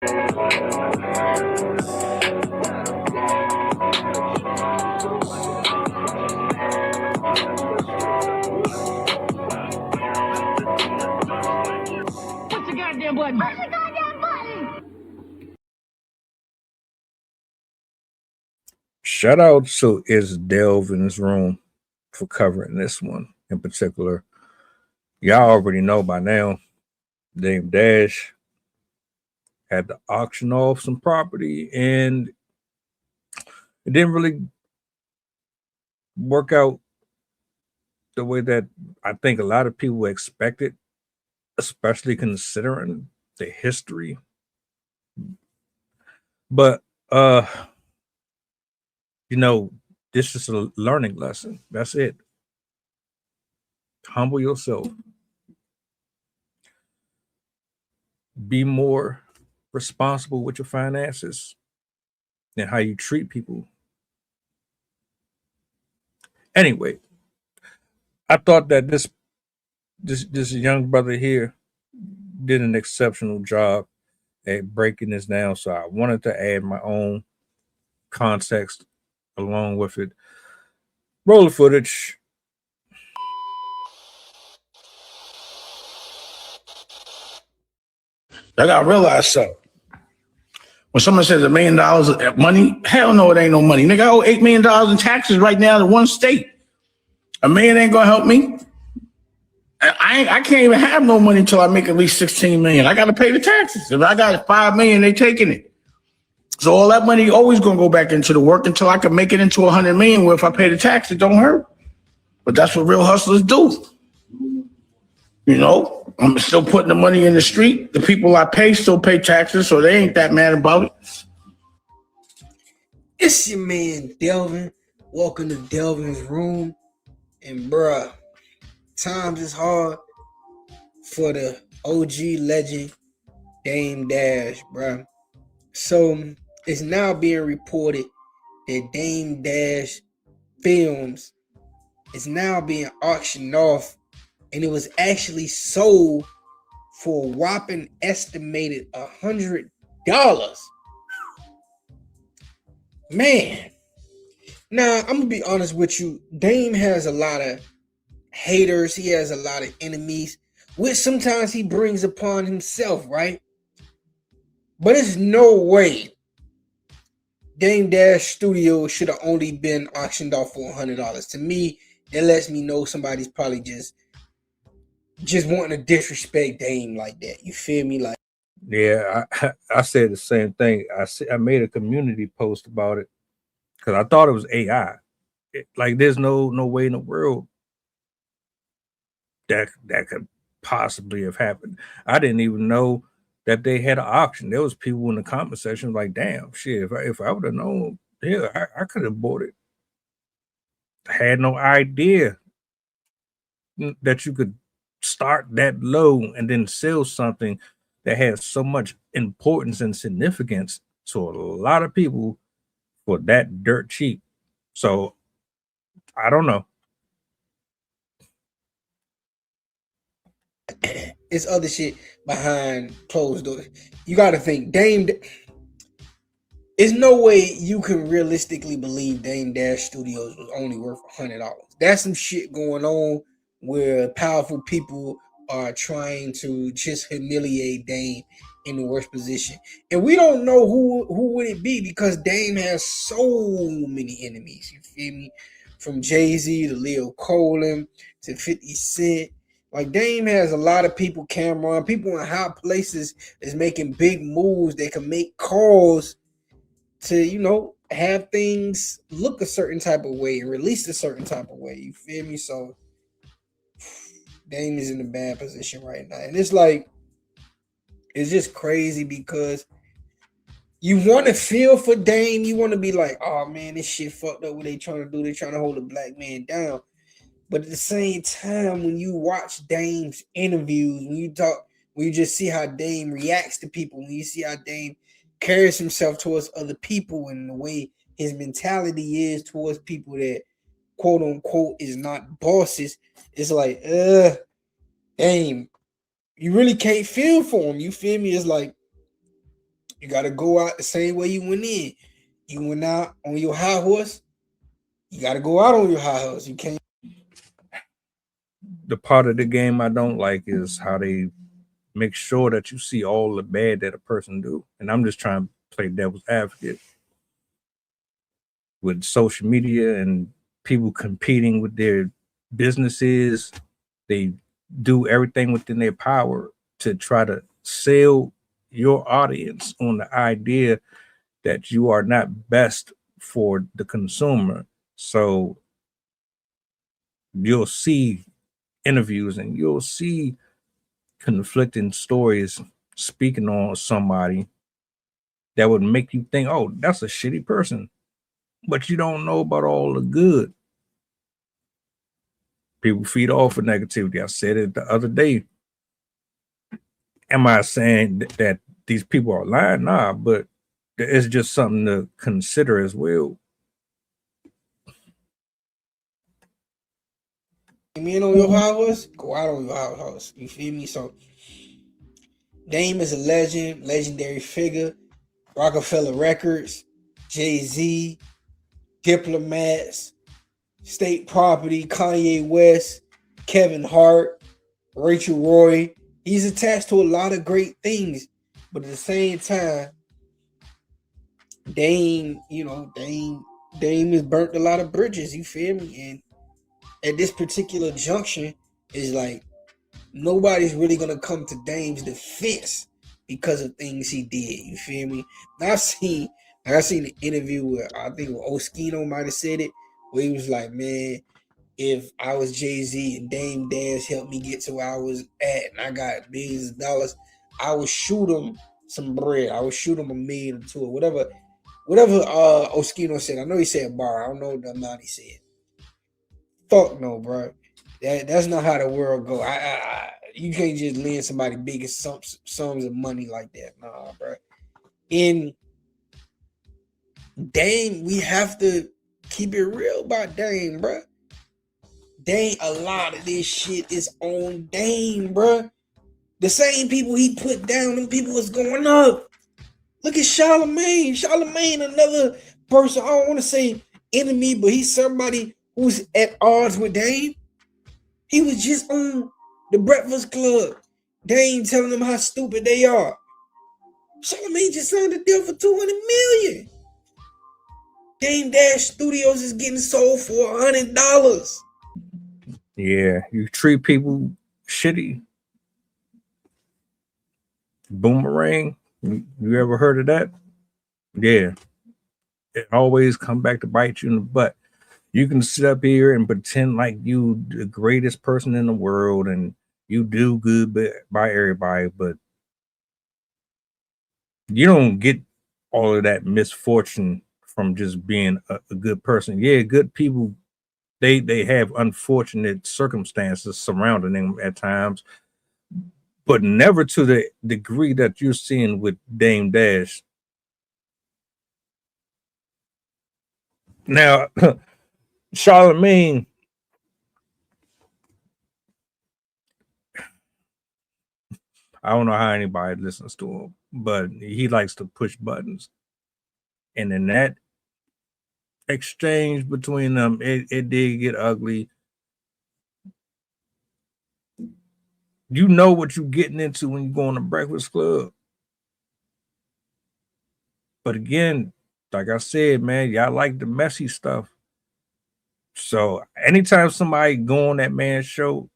the goddamn button? Push the goddamn button! Shout out to Is Delve in this room for covering this one in particular. Y'all already know by now, Dame Dash had to auction off some property and it didn't really work out the way that I think a lot of people expected, especially considering the history. But you know, this is a learning lesson. That's it. Humble yourself. Be more responsible with your finances and how you treat people. Anyway, I thought that this young brother here did an exceptional job at breaking this down. So I wanted to add my own context along with it. Roll the footage. I gotta realize something. When someone says $1 million of money, hell no, it ain't no money. Nigga, I owe $8 million in taxes right now to one state. $1 million ain't gonna help me. I can't even have no money until I make at least 16 million. I gotta pay the taxes. If I got 5 million, they taking it. So all that money always gonna go back into the work until I can make it into 100 million. Where if I pay the tax, it don't hurt. But that's what real hustlers do. You know, I'm still putting the money in the street. The people I pay still pay taxes, so they ain't that mad about it. It's your man Delvin. Welcome to Delvin's room. And bruh, times is hard for the OG legend Dame Dash, bruh. So it's now being reported that Dame Dash films is now being auctioned off, and it was actually sold for a whopping estimated $100. Man. Now, I'm gonna be honest with you. Dame has a lot of haters. He has a lot of enemies, which sometimes he brings upon himself, right? But there's no way Dame Dash Studio should have only been auctioned off for $100. To me, that lets me know somebody's probably just wanting to disrespect Dame like that. You feel me? Like, yeah, I said the same thing. I made a community post about it because I thought it was AI. Like, there's no way in the world that could possibly have happened. I didn't even know that they had an auction. There was people in the comment section like, "Damn, shit! If I would have known, yeah, I could have bought it." I had no idea that you could start that low and then sell something that has so much importance and significance to a lot of people for that dirt cheap. So I don't know. it's other shit behind closed doors. You got to think, Dame. There's no way you can realistically believe Dame Dash Studios was only worth $100. That's some shit going on where powerful people are trying to just humiliate Dame in the worst position, and we don't know who would it be because Dame has so many enemies. You feel me? From Jay-Z to Leo Colin to 50 Cent. Like, Dame has a lot of people, Cameron, people in high places is making big moves that can make calls to, you know, have things look a certain type of way and release a certain type of way. You feel me? So Dame is in a bad position right now. And it's like, it's just crazy because you want to feel for Dame. You want to be like, oh man, this shit fucked up what they trying to do. They trying to hold a black man down. But at the same time, when you watch Dame's interviews, when you just see how Dame reacts to people, when you see how Dame carries himself towards other people and the way his mentality is towards people that quote unquote is not bosses, it's like, Dame, you really can't feel for him. You feel me? It's like You got to go out the same way you went in. You went out on your high horse. You got to go out on your high horse. You can't. The part of the game I don't like is how they make sure that you see all the bad that a person do. And I'm just trying to play devil's advocate with social media and people competing with their businesses. They do everything within their power to try to sell your audience on the idea that you are not best for the consumer. So you'll see interviews and you'll see conflicting stories speaking on somebody that would make you think, oh, that's a shitty person. But you don't know about all the good. People feed off of negativity. I said it the other day. Am I saying that these people are lying? Nah, but it's just something to consider as well. Come in on your high horse, go out on your high horse. You feel me? So Dame is a legend, legendary figure. Rockefeller Records, Jay-Z, Diplomats, State Property, Kanye West, Kevin Hart, Rachel Roy. He's attached to a lot of great things, but at the same time, Dame has burnt a lot of bridges. You feel me? And at this particular junction, is like nobody's really gonna come to Dame's defense because of things he did. You feel me? Now I seen an interview where I think Oskino might have said it, where he was like, "Man, if I was Jay-Z and Dame Dash helped me get to where I was at, and I got millions of dollars, I would shoot him some bread. I would shoot him $1 million or 2 or whatever." Whatever Oskino said. I know he said bar. I don't know the amount he said. Fuck no, bro. That's not how the world go. You can't just lend somebody big sums of money like that. Nah, bro. In Dame, we have to keep it real about Dame, bro. Dame, a lot of this shit is on Dame, bro. The same people he put down, them people is going up. Look at Charlemagne. Charlemagne, another person, I don't want to say enemy, but he's somebody who's at odds with Dame. He was just on the Breakfast Club. Dame telling them how stupid they are. Charlemagne just signed a deal for $200 million. Dame Dash Studios is getting sold for $100. Yeah, you treat people shitty. Boomerang. You ever heard of that? Yeah. It always come back to bite you in the butt. You can sit up here and pretend like you the greatest person in the world and you do good by everybody, but you don't get all of that misfortune from just being a good person. Yeah, good people, they have unfortunate circumstances surrounding them at times, but never to the degree that you're seeing with Dame Dash. Now, Charlemagne, I don't know how anybody listens to him, but he likes to push buttons. And in that exchange between them, it did get ugly. You know what you're getting into when you go on the Breakfast Club. But again, like I said, man, y'all like the messy stuff. So anytime somebody go on that man's show,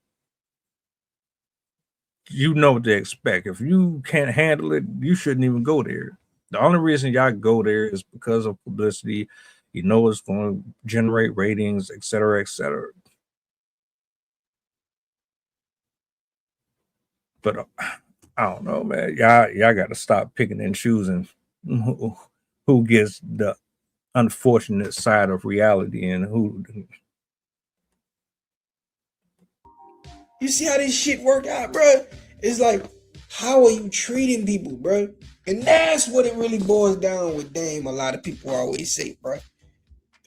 you know what to expect. If you can't handle it, you shouldn't even go there. The only reason y'all go there is because of publicity. You know it's going to generate ratings, et cetera, et cetera. But I don't know, man. Y'all got to stop picking and choosing who gets the unfortunate side of reality and who. You see how this shit work out, bro? It's like, how are you treating people, bro? And that's what it really boils down with Dame. A lot of people always say, bro.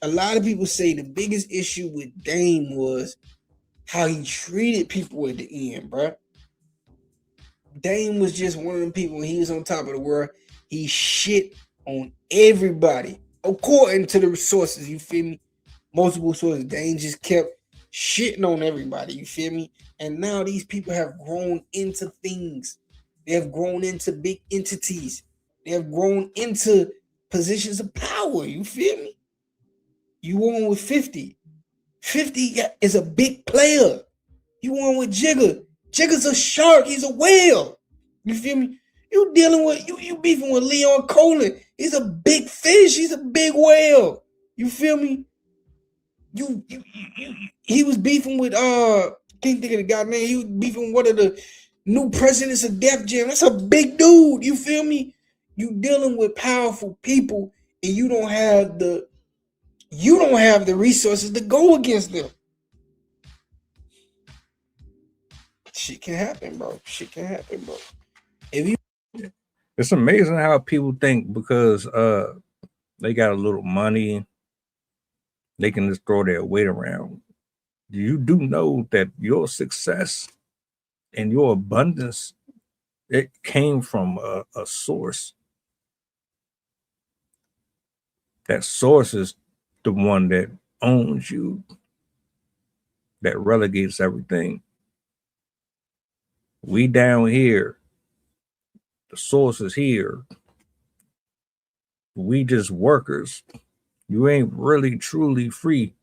A lot of people say the biggest issue with Dame was how he treated people at the end, bro. Dame was just one of them people when he was on top of the world. He shit on everybody according to the sources. You feel me? Multiple sources. Dame just kept shitting on everybody. You feel me? And now these people have grown into things. They have grown into big entities. They have grown into positions of power. You feel me? You won with 50. 50 is a big player. You won with Jigga. Jigga's a shark. He's a whale. You feel me? You dealing with you beefing with Leon Colin. He's a big fish. He's a big whale. You feel me? He was beefing with can't think of the guy name. He was beefing with one of the new presidents of Def Jam. That's a big dude. You feel me? You dealing with powerful people, and you don't have the resources to go against them. Shit can happen, bro. Shit can happen, bro. It's amazing how people think because they got a little money, they can just throw their weight around. You do know that your success and your abundance, it came from a source. That source is the one that owns you, that relegates everything. We down here, the source is here. We just workers. You ain't really truly free.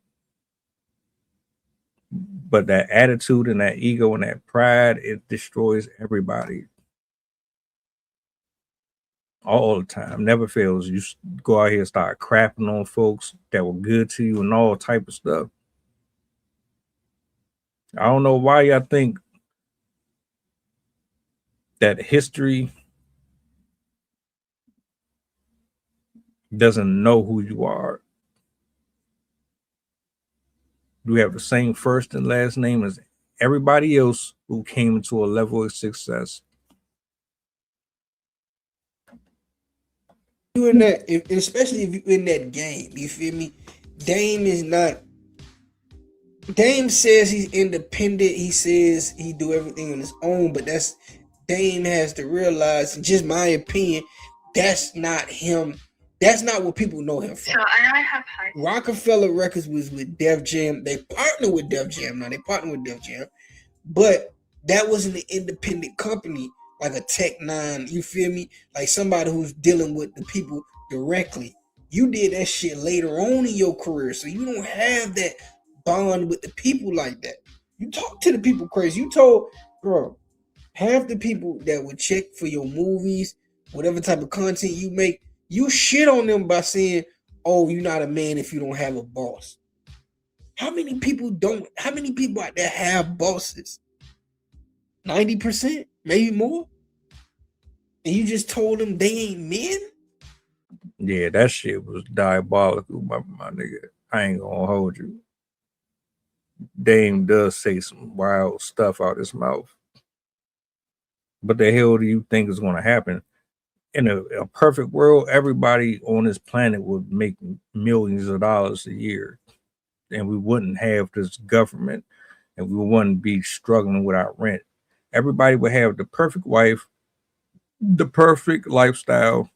But that attitude and that ego and that pride, it destroys everybody. All the time, never fails. You go out here and start crapping on folks that were good to you and all type of stuff. I don't know why y'all think that history doesn't know who you are. You have the same first and last name as everybody else who came into a level of success. You in that, especially if you in that game, you feel me? Dame is not. Dame says he's independent. He says he do everything on his own, but Dame has to realize, just my opinion, that's not him. That's not what people know him from. So I have Rockefeller Records was with Def Jam. They partnered with Def Jam. But that wasn't an independent company like a Tech Nine. You feel me? Like somebody who's dealing with the people directly. You did that shit later on in your career, so you don't have that bond with the people like that. You talk to the people crazy. You told, bro, half the people that would check for your movies, whatever type of content you make, you shit on them by saying, "Oh, you're not a man if you don't have a boss." How many people out there have bosses? 90%, maybe more. And you just told them they ain't men? Yeah, that shit was diabolical, my nigga. I ain't gonna hold you. Dame does say some wild stuff out his mouth. But the hell do you think is gonna happen? In a perfect world, everybody on this planet would make millions of dollars a year, and we wouldn't have this government, and we wouldn't be struggling with our rent. Everybody would have the perfect wife, the perfect lifestyle.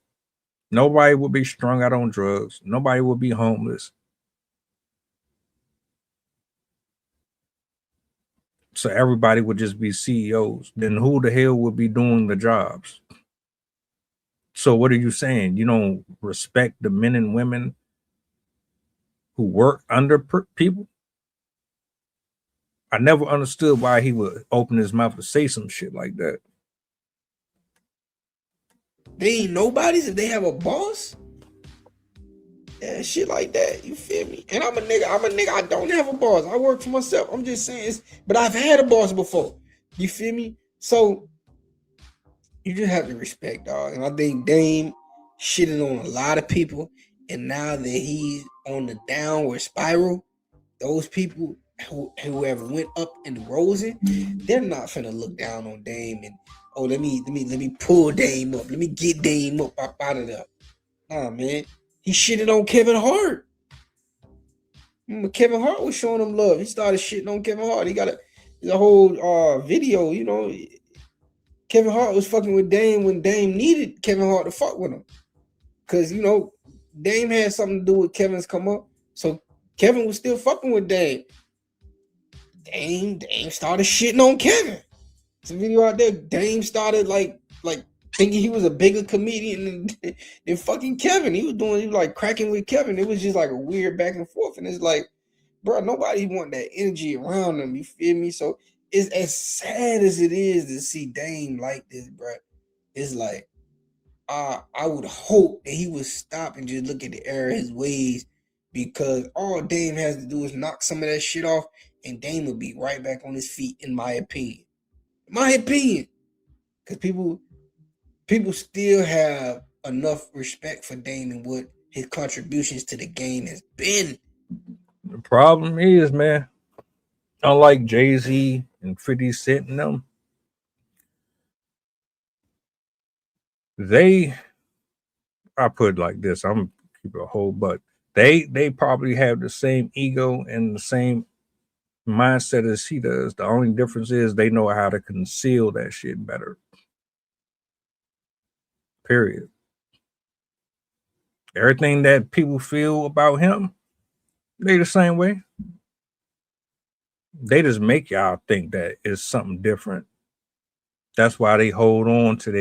Nobody would be strung out on drugs. Nobody would be homeless. So everybody would just be CEOs. Then who the hell would be doing the jobs? So what are you saying? You don't respect the men and women who work under people? I never understood why he would open his mouth to say some shit like that. They ain't nobodies if they have a boss. Yeah, shit like that. You feel me? And I'm a nigga. I don't have a boss. I work for myself. I'm just saying, but I've had a boss before. You feel me? So you just have to respect, dog. And I think Dame shitting on a lot of people, and now that he's on the downward spiral, those people who have went up and risen, they're not finna look down on Dame and let me pull Dame up. Let me get Dame up out of there. Nah, man. He shitted on Kevin Hart. Remember, Kevin Hart was showing him love. He started shitting on Kevin Hart. He got a whole video, you know. Kevin Hart was fucking with Dame when Dame needed Kevin Hart to fuck with him. Because, you know, Dame had something to do with Kevin's come up. So Kevin was still fucking with Dame. Dame started shitting on Kevin. It's a video out there. Dame started like thinking he was a bigger comedian than fucking Kevin. He was like cracking with Kevin. It was just like a weird back and forth. And it's like, bro, nobody want that energy around them. You feel me? So it's as sad as it is to see Dame like this, bro. It's like, I would hope that he would stop and just look at the error of his ways, because all Dame has to do is knock some of that shit off, and Dame will be right back on his feet, in my opinion. Because people still have enough respect for Dame and what his contributions to the game has been. The problem is, man, unlike Jay-Z and 50 Cent and them, I put it like this, I'm gonna keep it a whole, but they probably have the same ego and the same mindset as he does. The only difference is they know how to conceal that shit better. Period. Everything that people feel about him, they the same way. They just make y'all think that it's something different. That's why they hold on to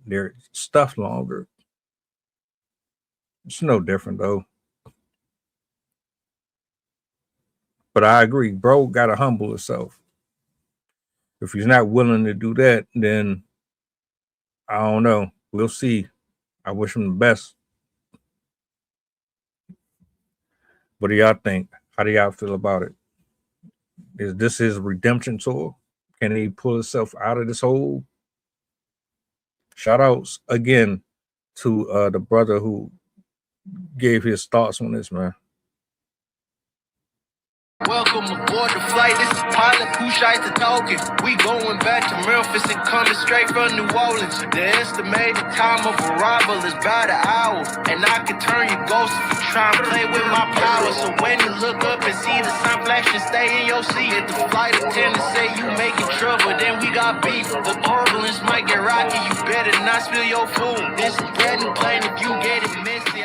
their stuff longer. It's no different though. But I agree, bro gotta humble himself. If he's not willing to do that, then I don't know. We'll see. I wish him the best. What do y'all think? How do y'all feel about it? Is this his redemption tour? Can he pull himself out of this hole? Shout outs again to the brother who gave his thoughts on this, man. Welcome aboard the flight. This is pilot who shies to talking. We going back to Memphis and coming straight from New Orleans. The estimated time of arrival is about an hour, and I can turn your ghost if you try and play with my power. So when you look up and see the sun flashing, stay in your seat. If the flight attendant say you making trouble, then we got beef. The turbulence might get rocky. You better not spill your food. This is getting plain if you get it messy.